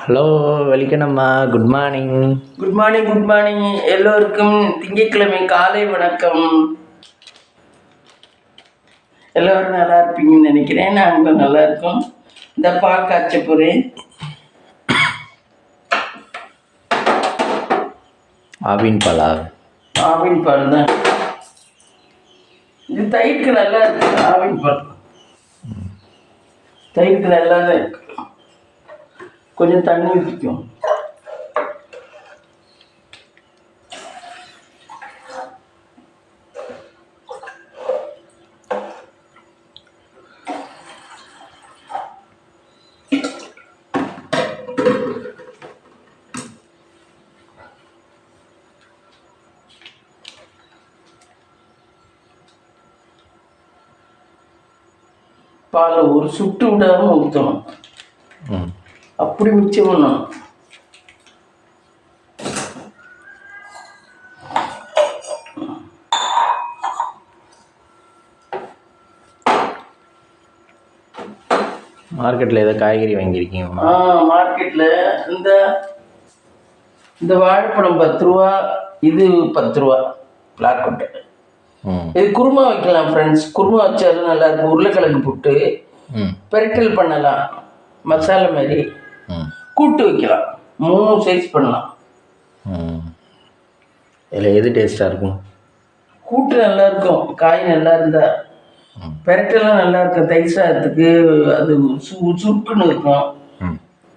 Hello வெல்கம்மா. Good morning. Good morning. Good morning எல்லோருக்கும். திங்கட்கிழமை காலை வணக்கம். எல்லோரும் நல்லா இருப்பீங்கன்னு நினைக்கிறேன். நாங்கள் நல்லா இருக்கோம். இந்த பால் காய்ச்ச போகிறேன். ஆவின் பாலா? ஆவின் பால் தான். இது தயிருக்கு நல்லா இருக்கு. ஆவின் பால் தயிருக்கு நல்லா தான் இருக்கு. கொஞ்சம் தண்ணி ஊற்றிக்கும். பாலை ஒரு சுட்டு விடாம ஊற்றணும். அப்படி மிச்சம் பண்ணணும். மார்க்கெட்டில் ஏதோ காய்கறி வாங்கியிருக்கீங்க? மார்க்கெட்டில் இந்த வாழைப்பழம் 10 ரூபா, இது 10 ரூபா பிளாக் கொட்டை. இது குருமா வைக்கலாம் ஃப்ரெண்ட்ஸ். குருமா வச்சாலும் நல்லா இருக்கும். உருளைக்கிழங்கு போட்டு பெரட்டல் பண்ணலாம். மசாலா மாதிரி கூட்டு வைக்கலாம். 3 சைஸ் பண்ணலாம். இதில் எது டேஸ்ட்டாக இருக்கும்? கூட்டு நல்லா இருக்கும். காய் நல்லா இருந்தா. பெரட்டெல்லாம் நல்லா இருக்கும். தயிர் சாதத்துக்கு அது சுருக்குன்னு இருக்கும்.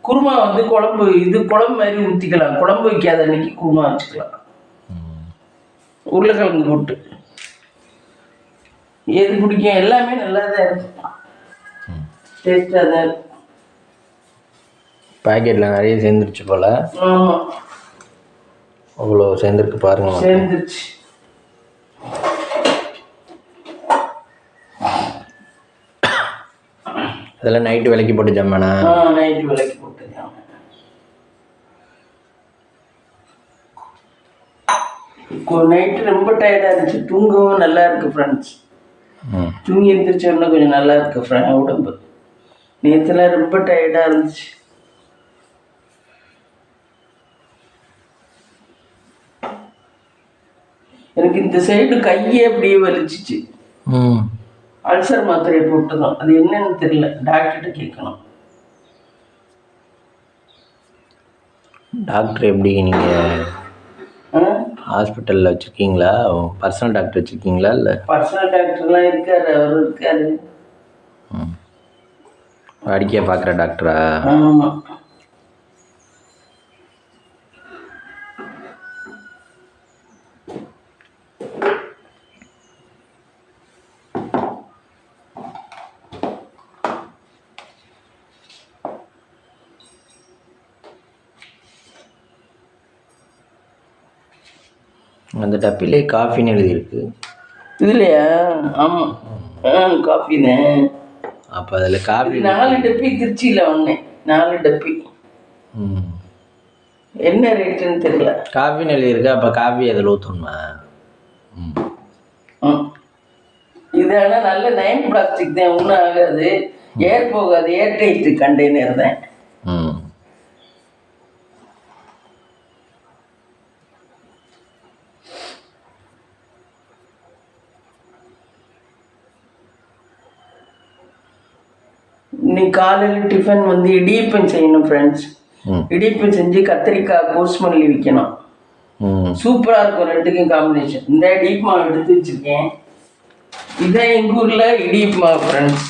குருமா குழம்பு குழம்பு மாதிரி ஊற்றிக்கலாம். குழம்பு வைக்காத அன்னைக்கு குருமா வச்சுக்கலாம். உருளைக்கிழங்கு போட்டு எது பிடிக்கும். எல்லாமே நல்லா தான் இருக்கும். டேஸ்டாக தான் இருக்கும். பேக்கெட்டில் நிறைய சேர்ந்துருச்சு போல். ஆமாம், அவ்வளோ சேர்ந்துருக்கு பாருங்க. சேர்ந்துருச்சு. அதெல்லாம் நைட்டு விலைக்கு போட்டு ஜம்மாண்ணா? நைட்டு விலைக்கு போட்டு நைட்டு ரொம்ப டயர்டாக இருந்துச்சு. தூங்கவும் நல்லா இருக்கு ஃப்ரெண்ட்ஸ். தூங்கி எழுந்திரிச்ச உடனே கொஞ்சம் நல்லா இருக்கு உடம்பு. நேற்றுலாம் ரொம்ப டயர்டாக இருந்துச்சு. எனக்கு இந்த சைடு கையே அப்படியே வலிச்சிச்சு. அல்சர் மாத்திரையை போட்டுதான். அது என்னன்னு தெரியல. டாக்டர்கிட்ட கேட்கணும். டாக்டர் எப்படி? நீங்கள் ஹாஸ்பிட்டலில் வச்சுருக்கீங்களா? பர்சனல் டாக்டர் வச்சுருக்கீங்களா? இல்லை பர்சனல் டாக்டர்லாம் இருக்காரு. அவர் இருக்காரு. அடிக்க பார்க்குற டாக்டரா? ஆமாம். அந்த டப்பிலே காஃபின்னு எழுதியிருக்கு. இதுலையா? ஆமாம், காஃபின்னு. அப்போ அதில் காஃபி 4 டப்பி திருச்சியில் வாங்கினேன். 4 டப்பி. என்ன ரேட்டுன்னு தெரியல. காஃபின்னு எழுதியிருக்கு. அப்போ காஃபி அதில் ஊற்றணுமா? இது ஆனால் நல்ல நைன் பிளாஸ்டிக் தான். ஒன்றும் ஆகாது. ஏர் போகாது. ஏர் டைட்டு கண்டெய்னர் தான். இன்னைக்கு காலையில் டிஃபன் இடியப்பம் செய்யணும் ஃப்ரெண்ட்ஸ். இடியப்பம் செஞ்சு கத்திரிக்காய் கோஸ்மல்லி விற்கணும். சூப்பராக இருக்கும். ரெண்டுக்கும் காம்பினேஷன். இந்த இடியப் மாவு எடுத்து வச்சுருக்கேன். இதான் எங்கள் ஊரில் இடியப் மாவு ஃப்ரெண்ட்ஸ்.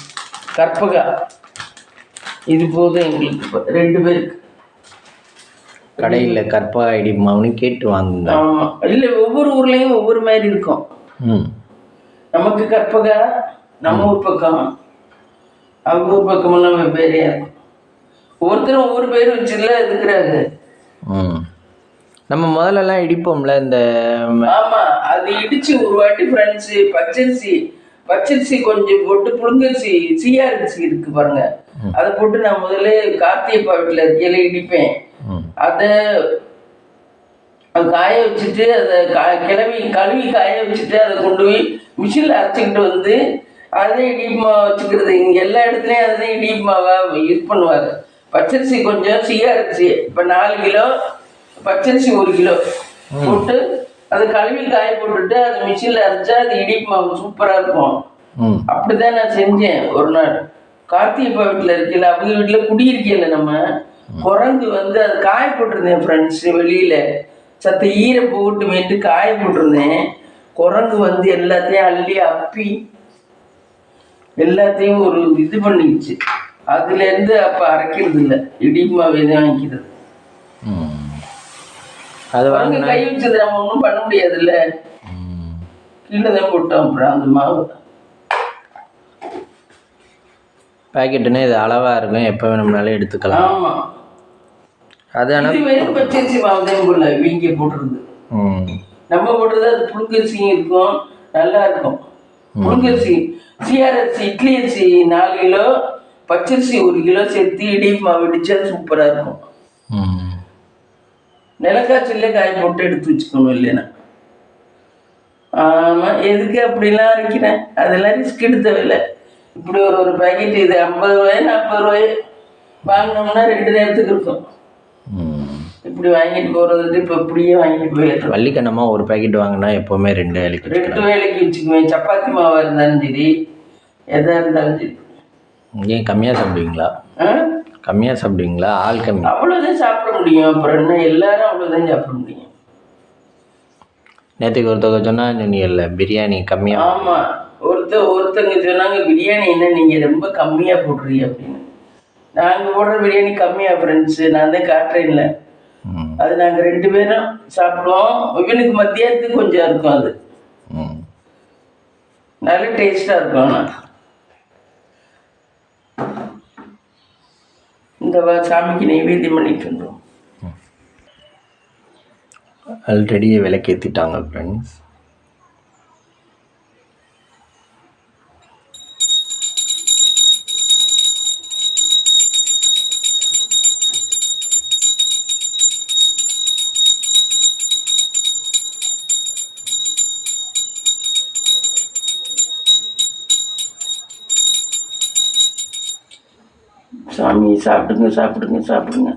கற்பகா. இது போதும் எங்களுக்கு 2 பேருக்கு. கடையில் கற்பகா இடியப் மாவுன்னு கேட்டு வாங்குங்க. ஆமாம். இல்லை, ஒவ்வொரு ஊர்லேயும் ஒவ்வொரு மாதிரி இருக்கும். நமக்கு கற்பகா நம்ம ஊர் பக்கம், அவங்க ஊர் பக்கமெல்லாம் வெவ்வேறையா இருக்கும். ஒவ்வொருத்தரும் ஒவ்வொரு பேர் வச்சுல இருக்கிறாங்க. நம்ம முதல்லலாம் இடிப்போம்ல இந்த. ஆமாம், அது இடிச்சு ஒரு வாட்டி ஃப்ரெண்ட்ஸு பச்சரிசி கொஞ்சம் போட்டு புழுங்கரிசி சீயாரிசி இருக்கு பாருங்க, அதை போட்டு நான் முதல்ல கார்த்திகப்பா வீட்டில் இருக்கையில இடிப்பேன். அதை காய வச்சுட்டு அதை கழுவி காய வச்சுட்டு அதை கொண்டு போய் மிஷினில் அரைச்சிக்கிட்டு அதே இடியப் மாவை வச்சுக்கிறது. இங்கே எல்லா இடத்துலையும் அதுதான் இடியப் மாவை யூஸ் பண்ணுவாங்க. பச்சரிசி கொஞ்சம், சிஆர்சி இப்போ 4 கிலோ, பச்சரிசி 1 கிலோ போட்டு அதை கழுவி காய போட்டுட்டு அதை மிஷினில் அரைச்சா அது இடிப்பு மாவு சூப்பராக இருக்கும். அப்படிதான் நான் செஞ்சேன் ஒரு நாள். கார்த்திகப்பா வீட்டில் இருக்கல, அவங்க வீட்டில் குடியிருக்கல நம்ம. குரங்கு வந்து அதை காய போட்டிருந்தேன் ஃப்ரெண்ட்ஸ், வெளியில் சத்த ஈரை போட்டு மேட்டு காய போட்டிருந்தேன். குரங்கு வந்து எல்லாத்தையும் அள்ளி அப்பி எல்லாத்தையும் ஒரு இது பண்ணிடுச்சு. அதுலேருந்து அப்போ அரைக்கிறது இல்லை, இடிப்பு மாவு எதுவும் வாங்கிக்கிறது. அது வாங்க கை வச்சது நம்ம ஒன்றும் பண்ண முடியாதுல்ல, கீழே தான் போட்டோம். அப்புறம் அந்த மாவு பேக்கெட்டுன்னா இது அளவாக இருக்கும், எப்போ வேணும்னாலும் எடுத்துக்கலாம். ஆமாம், அது ஆனால் வெறும் பச்சரிசி மாவு தான் போடல, வீங்க போட்டுருது. நம்ம போடுறது அது புழுங்கரிசியும் இருக்கும், நல்லா இருக்கும். புழுங்கரிசி, சிஆர்அரிசி, இட்லி அரிசி 4 கிலோ, பச்சரிசி 1 கிலோ சேர்த்து இடிப்பு மாவு இடிச்சா சூப்பராக இருக்கும். நிலக்காய்ச்சல்ல காய போட்டு எடுத்து வச்சுக்கணும் இல்லைன்னா. ஆமாம், எதுக்கு அப்படிலாம் அரைக்கிறேன், அதெல்லாம் ரிஸ்க் எடுத்த வேலை. இப்படி ஒரு பேக்கெட் இது 50 ரூபாய் 40 ரூபாய் வாங்கினோம்னா 2 நேரத்துக்கு இருக்கும். இப்படி வாங்கிட்டு போகிறது இப்போ இப்படியே வாங்கிட்டு போயிடுறோம். வள்ளிக்கண்ணமாக ஒரு பேக்கெட் வாங்கினா எப்போவுமே 2 வேலைக்கு 2 வேலைக்கு வச்சுக்குவேன். சப்பாத்தி மாவாக இருந்தாலும் சரி, எதாக இருந்தாலும் சரி. ஏன் கம்மியாக சாப்பிடுவீங்களா? கம்மியாக சாப்பிடுவீங்களா? ஆள் கம்மி, அவ்வளோதான் சாப்பிட முடியும். அப்புறம் என்ன, எல்லாரும் அவ்வளோதான் சாப்பிட முடியும். நேற்றுக்கு ஒருத்தவங்க சொன்னால் நீ இல்லை பிரியாணி கம்மியாக. ஆமாம், ஒருத்தங்க சொன்னாங்க பிரியாணி என்ன நீங்கள் ரொம்ப கம்மியாக போடுறீங்க அப்படின்னு. நாங்கள் போடுற பிரியாணி கம்மியாக ஃப்ரெண்ட்ஸு, நான் தான் காட்டுறேன்ல. அது நாங்கள் 2 பேரும் சாப்பிடுவோம். இவனுக்கு மத்தியானத்துக்கு கொஞ்சம் இருக்கும், அது நல்ல டேஸ்டாக இருக்கும். ஆனால் இந்த சாமிக்கு நைவேத்தியம் பண்ணிட்டு இருந்தோம். ஆல்ரெடி விளக்கேற்றிட்டாங்க ஃப்ரெண்ட்ஸ். சாமி சாப்பிடுங்க சாப்பிடுங்க சாப்பிடுங்க.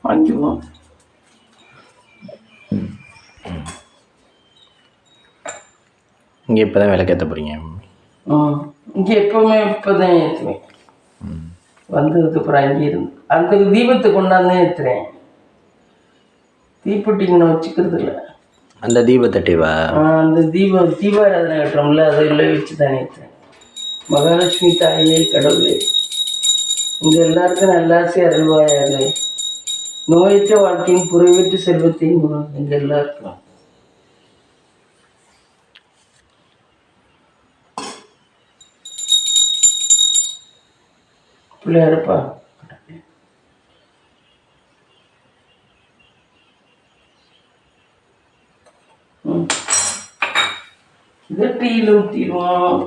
வாங்கிக்குவோம். இங்கே இப்போ தான் விளக்கேற்ற போகிறீங்க? இங்கே எப்போவுமே இப்போ தான் ஏற்றுவேன். வந்ததுக்கப்புறம் அங்கே இருந்து அந்த தீபத்தை கொண்டாந்து ஏற்றுறேன். தீப்பெட்டிங்கன்னு வச்சுக்கிறது இல்லை. அந்த தீபத்தட்டிவா? அந்த தீபாராதனை கட்டுறோம்ல, அதெல்லாம் வச்சு தான் ஏற்றுறேன். மகாலட்சுமி தாயே கடவுளே, இங்கே எல்லாருக்கும் நல்லாசி அருள்வாயாக. நோயற்ற வாழ்க்கையும் குறைவற்ற செல்வத்தையும் இங்கே எல்லாருக்கும். பிள்ளையாருப்பா, இதை டீயில் ஊற்றிடுவோம்.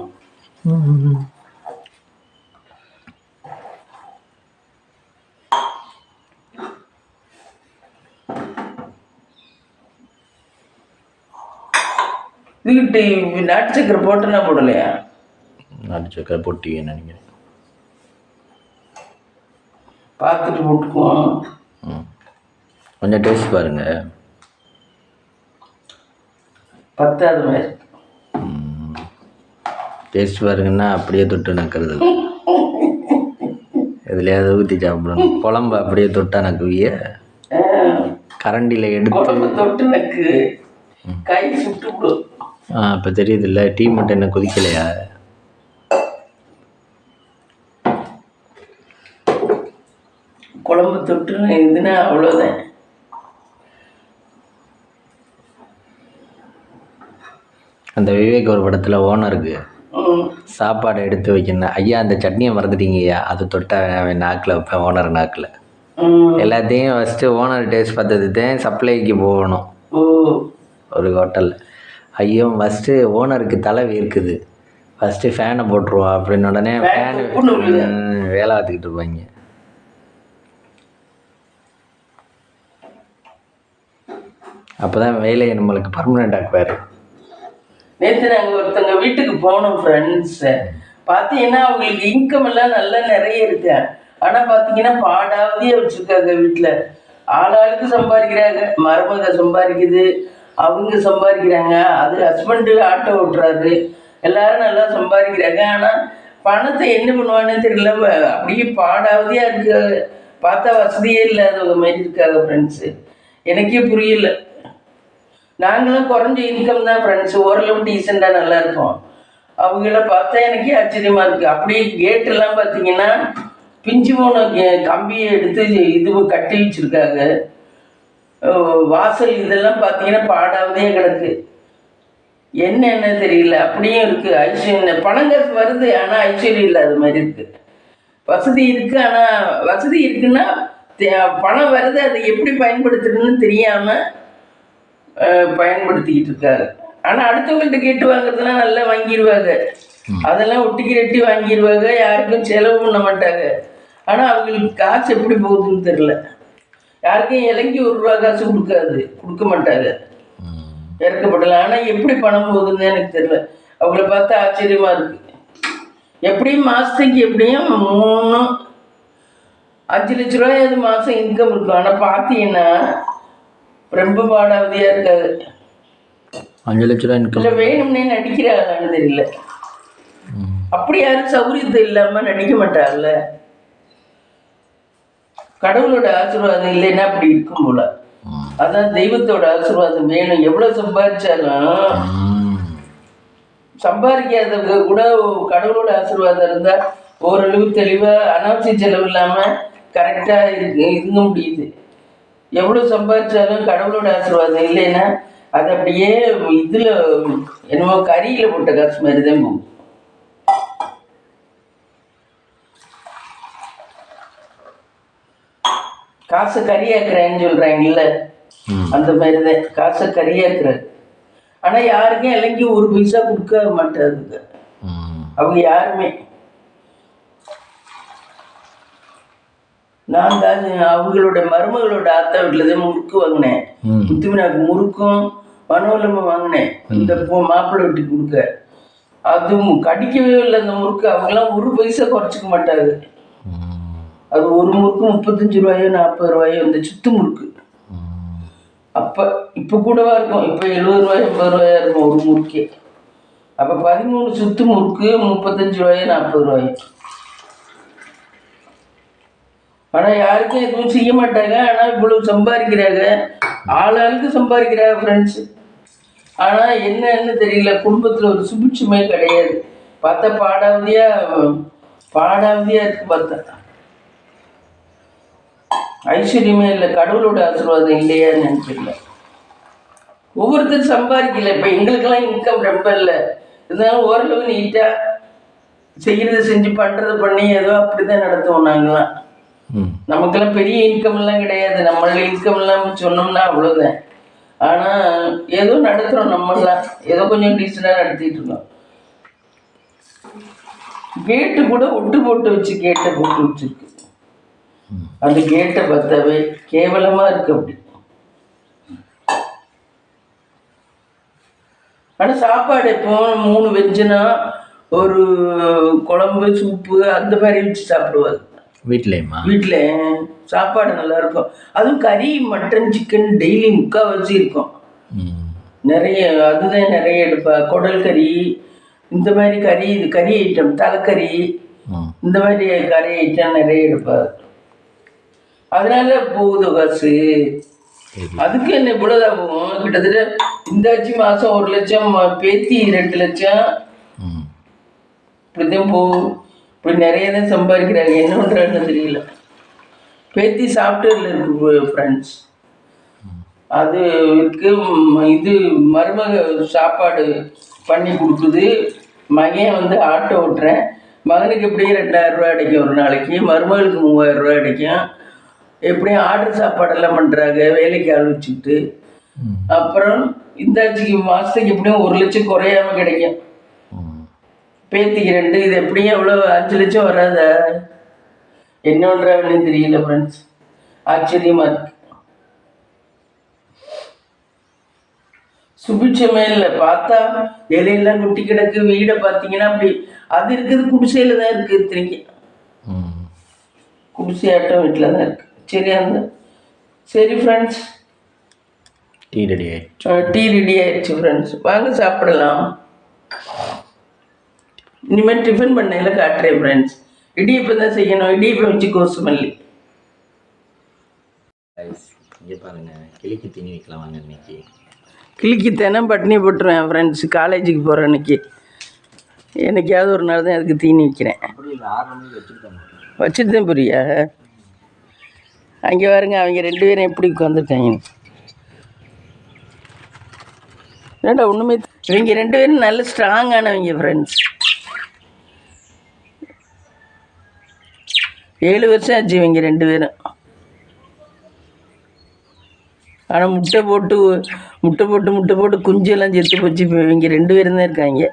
இதுக்கிட்ட நாட்டு சக்கரை போட்டுன்னா போடலையா? நாட்டு சக்கரை போட்டு நினைக்கிறேன், பார்த்துட்டு போட்டுக்குவோம். கொஞ்சம் டேஸ்ட் பாருங்க. பத்தாது மாதிரி டேஸ்ட் பாருங்கன்னா அப்படியே தொட்டு நக்கிறது இல்லை, எதுலையாவது ஊற்றி சாப்பிடணும். குழம்பு அப்படியே தொட்டா நக்குவிய, கரண்டியில் எடுத்து தொட்டு நக்கு, கை சுட்டு விடும். இப்போ தெரியுது இல்லை, டீ மட்டும் என்ன கொதிக்கலையா? குழம்பு தொட்டு இதுன்னா அவ்வளோதான். அந்த விவேக் ஒரு படத்தில் ஓனருக்கு சாப்பாடை எடுத்து வைக்கணும், ஐயா அந்த சட்னியை மறந்துட்டீங்க ஐயா, அது தொட்டா அவன் நாக்கில் வைப்பேன், ஓனர் நாக்கில். எல்லாத்தையும் ஃபஸ்ட்டு ஓனர் டேஸ்ட் பார்த்தது தான் சப்ளைக்கு போகணும். ஓ. ஒரு ஹோட்டலில். ஐயோ ஃபஸ்ட்டு ஓனருக்கு தலை இருக்குது, ஃபஸ்ட்டு ஃபேனை போட்டுருவோம் அப்படின்னு உடனே ஃபேனு வேலை பார்த்துக்கிட்டு இருப்பாங்க. அப்போ தான் வேலையை நம்மளுக்கு பர்மனெண்ட் ஆக்குவார். நேற்று நாங்கள் ஒருத்தங்க வீட்டுக்கு போனோம் ஃப்ரெண்ட்ஸு. பார்த்தீங்கன்னா அவங்களுக்கு இன்கம் எல்லாம் நல்லா நிறைய இருக்கு. ஆனால் பார்த்தீங்கன்னா பாடாவதியே வச்சுருக்காங்க வீட்டில். ஆளாளுக்கு சம்பாதிக்கிறாங்க, மருமக சம்பாதிக்குது, அவங்க சம்பாதிக்கிறாங்க, அது ஹஸ்பண்டு ஆட்டோ ஓட்டுறாரு, எல்லாரும் நல்லா சம்பாதிக்கிறாங்க. ஆனால் பணத்தை என்ன பண்ணுவான்னு தெரியல, அப்படியே பாடாவதியாக இருக்காங்க. பார்த்தா வசதியே இல்லாதவங்க மாதிரி இருக்காங்க ஃப்ரெண்ட்ஸு. எனக்கே புரியல. நாங்களும் குறைஞ்ச இன்கம் தான் ஃப்ரெண்ட்ஸு, ஓரளவு டீசெண்டாக நல்லா இருப்போம். அவங்கள பார்த்தா எனக்கே ஆச்சரியமாக இருக்குது. அப்படியே கேட்டெல்லாம் பார்த்தீங்கன்னா பிஞ்சு போன கம்பியை எடுத்து இது கட்டி வச்சுருக்காங்க. வாசல் இதெல்லாம் பார்த்தீங்கன்னா பாடாவதே கிடக்கு. என்ன தெரியல, அப்படியும் இருக்குது. ஐஸ்வர்யம் பணம் காசு வருது, ஆனால் ஐஸ்வர்யம் இல்லாத மாதிரி இருக்குது. வசதி இருக்குது, ஆனால் வசதி இருக்குன்னா பணம் வருது, அதை எப்படி பயன்படுத்துறதுன்னு தெரியாமல் பயன்படுத்திக்கிட்டு இருக்காரு. ஆனால் அடுத்தவங்கள்ட்ட கேட்டு வாங்குறதுலாம் நல்லா வாங்கிடுவாங்க, அதெல்லாம் ஒட்டிக்கி ரெட்டி வாங்கிடுவாங்க, யாருக்கும் செலவு பண்ண மாட்டாங்க. ஆனால் அவங்களுக்கு காசு எப்படி போகுதுன்னு தெரில. யாருக்கும் இலங்கி ₹1 காசு கொடுக்க மாட்டாங்க, இறக்கப்படலாம். ஆனால் எப்படி பணம் போகுதுன்னு எனக்கு தெரில. அவங்கள பார்த்தா ஆச்சரியமாக இருக்குது. எப்படியும் மாதத்துக்கு எப்படியும் 3-5 லட்ச ரூபாயாவது மாதம் இன்கம் இருக்கும். ஆனால் பார்த்தீங்கன்னா ரொம்ப பாடாவதியாக இருக்காது. 5 லட்ச ரூபா இன்கம் இல்லை, வேணும்னே நடிக்கிறாங்கன்னு தெரியல. அப்படி யாரும் சௌரியத்தை இல்லாமல் நடிக்க மாட்டாங்கல்ல. கடவுளோட ஆசீர்வாதம் இல்லைன்னா அப்படி இருக்கும் போல. அதான் தெய்வத்தோட ஆசீர்வாதம் வேணும். எவ்வளோ சம்பாதிச்சாலும் சம்பாதிக்காதவங்க கூட கடவுளோட ஆசீர்வாதம் இருந்தால் ஓரளவு தெளிவாக அனாவசிய செலவு இல்லாமல் கரெக்டாக இருக்க முடியுது. எவ்வளோ சம்பாதிச்சாலும் கடவுளோட ஆசீர்வாதம் இல்லைன்னா அது அப்படியே இதில் என்னமோ கறியில் போட்ட காசு மாதிரி தான் போகும். காசை கறியாக்குறேன்னு சொல்கிறாங்கல்ல, அந்த மாதிரி தான் காசை கறியாக்குறாரு. ஆனால் யாருக்கும் இலங்கி 1 பைசா கொடுக்க மாட்டாதுங்க அவங்க யாருமே. நான் தான் அவங்களோட மருமகளோட ஆத்தா வீட்டில் தான் முறுக்கு வாங்கினேன். முத்துமினாக்கு முறுக்கும் மனோலமும் வாங்கினேன் இந்த மாப்பிள்ளை வீட்டுக்கு கொடுக்க. அதுவும் கடிக்கவே இல்லை அந்த முறுக்கு. அவங்களாம் 1 பைசா குறைச்சிக்க மாட்டாங்க. அது ஒரு முறுக்கு 35 ரூபாயோ 40 ரூபாயோ இந்த சுத்து முறுக்கு. அப்போ இப்போ கூடவா இருக்கும், இப்போ 70 ரூபாய் 80 ரூபாயா இருக்கும் ஒரு முறுக்கே. அப்போ 13 சுத்து முறுக்கு 35 ரூபாயோ 40 ரூபாயோ. ஆனால் யாருக்கும் எதுவும் செய்ய மாட்டாங்க. ஆனால் இவ்வளவு சம்பாதிக்கிறாங்க, ஆளாளுக்கு சம்பாதிக்கிறாங்க ஃப்ரெண்ட்ஸு. ஆனால் என்னன்னு தெரியல, குடும்பத்தில் ஒரு சுபிட்சமே கிடையாது. பார்த்தா பாடாவதியாக இருக்கு. பார்த்தா ஐஸ்வர்யமே இல்லை, கடவுளோட ஆசீர்வாதம் இல்லையான்னு நினைச்சிடல. ஒவ்வொருத்தரும் சம்பாதிக்கல. இப்போ எங்களுக்கெல்லாம் இன்கம் ரொம்ப இல்லை, இருந்தாலும் ஓரளவு நீட்டாக செய்கிறத செஞ்சு பண்ணுறதை பண்ணி ஏதோ அப்படி தான் நடத்துவோம் நாங்களாம். நமக்கெல்லாம் பெரிய இன்கம் எல்லாம் கிடையாது. நம்மள இன்கம் இல்லாமல் சொன்னோம்னா அவ்வளோதான். ஆனால் ஏதோ நடத்துகிறோம், நம்மளாம் ஏதோ கொஞ்சம் டீசெண்டாக நடத்திட்டு இருக்கோம். கேட்டு கூட ஒட்டு போட்டு வச்சிருக்கு. அந்த கேட்டை பார்த்தாவே கேவலமாக இருக்கு அப்படி. ஆனால் சாப்பாடு எப்போ 3 வெஜ்ஜுனா ஒரு குழம்பு சூப்பு அந்த மாதிரி வச்சு சாப்பிடுவாரு வீட்டில். சாப்பாடு நல்லா இருக்கும். அதுவும் கறி மட்டன் சிக்கன் டெய்லி முக்கால்வாசி இருக்கும். நிறைய அதுதான் நிறைய எடுப்பா. குடல் கறி இந்த மாதிரி கறி ஐட்டம், தலைக்கறி இந்த மாதிரி கறி ஐட்டம் நிறைய எடுப்பார். அதனால போகுது காசு. அதுக்கு என்ன இவ்வளோதான் போகும். கிட்டத்தட்ட இந்தாச்சு மாதம் 1 லட்சம், பேத்தி 2 லட்சம் இப்படிதான் போகும். இப்படி நிறைய தான் சம்பாதிக்கிறாங்க. என்ன பண்ணுறாங்கன்னு தெரியல. பேத்தி சாஃப்ட்வேரில் இருக்கு ஃப்ரெண்ட்ஸ். அது இருக்கு. இது மருமக சாப்பாடு பண்ணி கொடுக்குது. மகன் வந்து ஆட்டோ ஓட்டுறேன். மகனுக்கு எப்படியும் 2000 ரூபா கிடைக்கும் ஒரு நாளைக்கு, மருமகளுக்கு 3000 ரூபா கிடைக்கும். எப்படியும் ஆர்டர் சாப்பாடெல்லாம் பண்ணுறாங்க வேலைக்கு ஆள் வச்சுக்கிட்டு. அப்புறம் இந்தாச்சிக்கு மாதத்துக்கு எப்படியும் 1 லட்சம் குறையாம கிடைக்கும். பேத்திக்கு 2, இது எப்படியும் எவ்வளோ 5 லட்சம் வராத. என்ன பண்ணுறாங்கன்னு தெரியல ஃப்ரெண்ட்ஸ், ஆச்சரியமாக இருக்கு. சுபிட்சமே இல்லை, பார்த்தா இலையெல்லாம் குட்டி கிடக்கு. வீடை பார்த்தீங்கன்னா அப்படி அது இருக்குது குடிசையில் தான் இருக்குது. திரும்பி குடிசையாட்டம் வீட்டில் தான் இருக்குது. சரி ஃப்ரெண்ட்ஸ், டீ ரெடி ஆயிடுச்சு ஃப்ரெண்ட்ஸ், வாங்க சாப்பிடலாம். இனிமேல் டிஃபன் பண்ணையில் காட்டுறேன் ஃப்ரெண்ட்ஸ். இடியப்பம் தான் செய்யணும், இடியப்பம் வச்சு கோசுமல்லி. இங்கே பாருங்க, கிளிக்கு தீனி வைக்கலாம் வாங்க. இன்னைக்கு கிளிக்கு தினம் பட்டினி போட்டுருவேன் ஃப்ரெண்ட்ஸ். காலேஜுக்கு போகிற அன்னைக்கு என்னைக்காவது ஒரு நாள் தான் அதுக்கு தீனி வைக்கிறேன். வச்சுட்டு தான் புரியா. அங்கே பாருங்க, அவங்க 2 பேரும் எப்படி உட்காந்துருக்காங்க. ஏன்டா ஒன்றுமே, இவங்க 2 பேரும் நல்ல ஸ்ட்ராங்கானவங்க ஃப்ரெண்ட்ஸ். 7 வருஷம் ஆச்சு இவங்க 2 பேரும். ஆனால் முட்டை போட்டு குஞ்செல்லாம் செத்து போச்சு. இப்போ இவங்க 2 பேரும் தான் இருக்காங்க,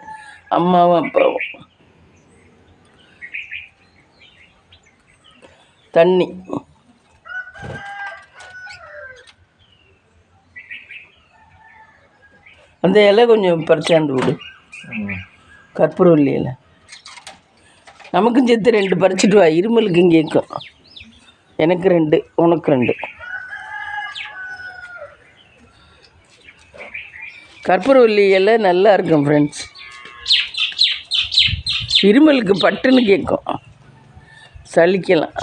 அம்மாவும் அப்பாவும். தண்ணி அந்த இலை கொஞ்சம் பறிச்சாந்து விடு, கற்பூரவல்லி இலை. நமக்கும் சேர்த்து 2 பறிச்சிட்டு வா, இருமலுக்கும் கேட்கும். எனக்கு 2, உனக்கு 2. கற்பூரவல்லி இலை நல்லா இருக்கும் ஃப்ரெண்ட்ஸ். இருமலுக்கு பட்டுன்னு கேட்கும், சளிக்கலாம்.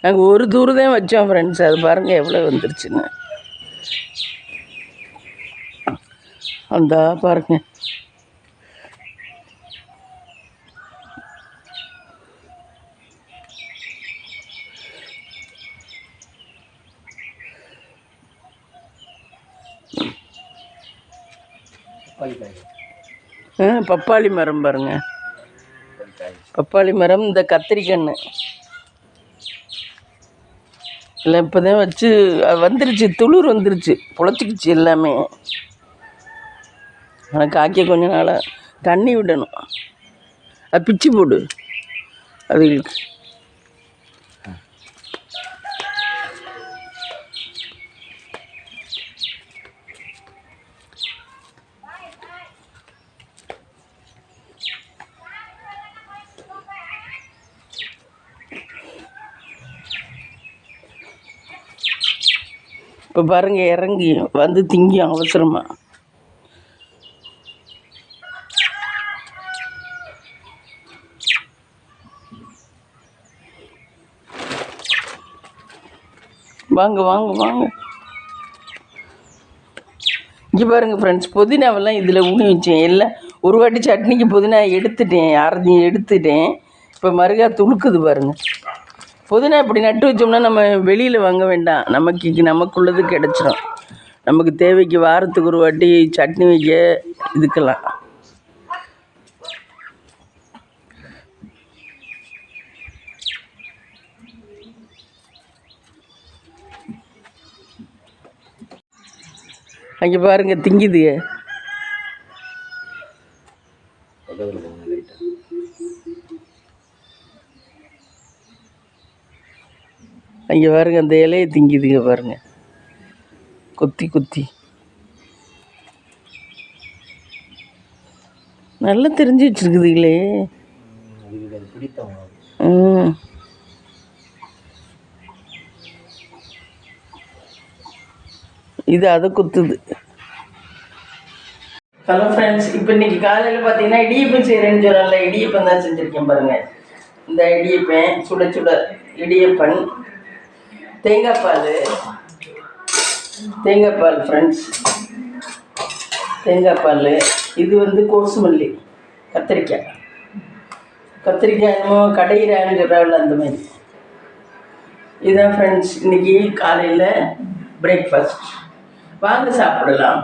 நாங்கள் ஒரு தூரம் தான் வச்சோம் ஃப்ரெண்ட்ஸ். அது பாருங்கள் எவ்வளோ வந்துருச்சுன்னு. அந்த பாருங்க, பப்பாளி மரம் பாருங்க, பப்பாளி மரம். இந்த கத்திரிக்கன்று இல்லை, இப்போ தான் வச்சு வந்துருச்சு, துளிர் வந்துருச்சு, புழைச்சிக்கிச்சு எல்லாமே. ஆனால் காய்க்க கொஞ்ச நாளாக தண்ணி விடணும். அது பிச்சு போடு அதுகளுக்கு. இப்போ பாருங்கள், இறங்கி வந்து திங்கும் அவசரமாக. வாங்க வாங்க வாங்க. இங்கே பாருங்கள் ஃப்ரெண்ட்ஸ், புதினாவெல்லாம் இதில் ஊனி வச்சேன். எல்லாம் ஒரு வாட்டி சட்னிக்கு புதினா எடுத்துட்டேன், அரைஞ்சி எடுத்துட்டேன். இப்போ மறுகா துளுக்குது பாருங்கள். புதினா இப்படி நட்டு வச்சோம்னா நம்ம வெளியில் வாங்க வேண்டாம், நமக்குள்ளது கிடச்சிரும். நமக்கு தேவைக்கு வாரத்துக்கு ஒரு வாட்டி சட்னி வைக்க இதுக்கெல்லாம். அங்கே பாருங்க திங்குது. அங்கே பாருங்க, அந்த இலையை திங்குதுங்க பாருங்க, கொத்தி கொத்தி. நல்லா தெரிஞ்சு வச்சிருக்குதுங்களே. இது அதை குத்துது. ஹலோ ஃப்ரெண்ட்ஸ், இப்போ இன்றைக்கி காலையில் பார்த்தீங்கன்னா இடியப்பம் செய்கிறேன்னு சொன்னால, இடியப்பம் தான் செஞ்சுருக்கேன் பாருங்கள். இந்த இடியப்பம் சுட சுட இடியப்பன், தேங்காய் பால் ஃப்ரெண்ட்ஸ், தேங்காய் பால். இது வந்து கோசுமல்லி, கத்திரிக்காய் என்னமோ கடையிறான்னு சொல்கிறாவில் அந்த மாதிரி. இதுதான் ஃப்ரெண்ட்ஸ் இன்றைக்கி காலையில் பிரேக்ஃபாஸ்ட். வாங்க சாப்பிடலாம்.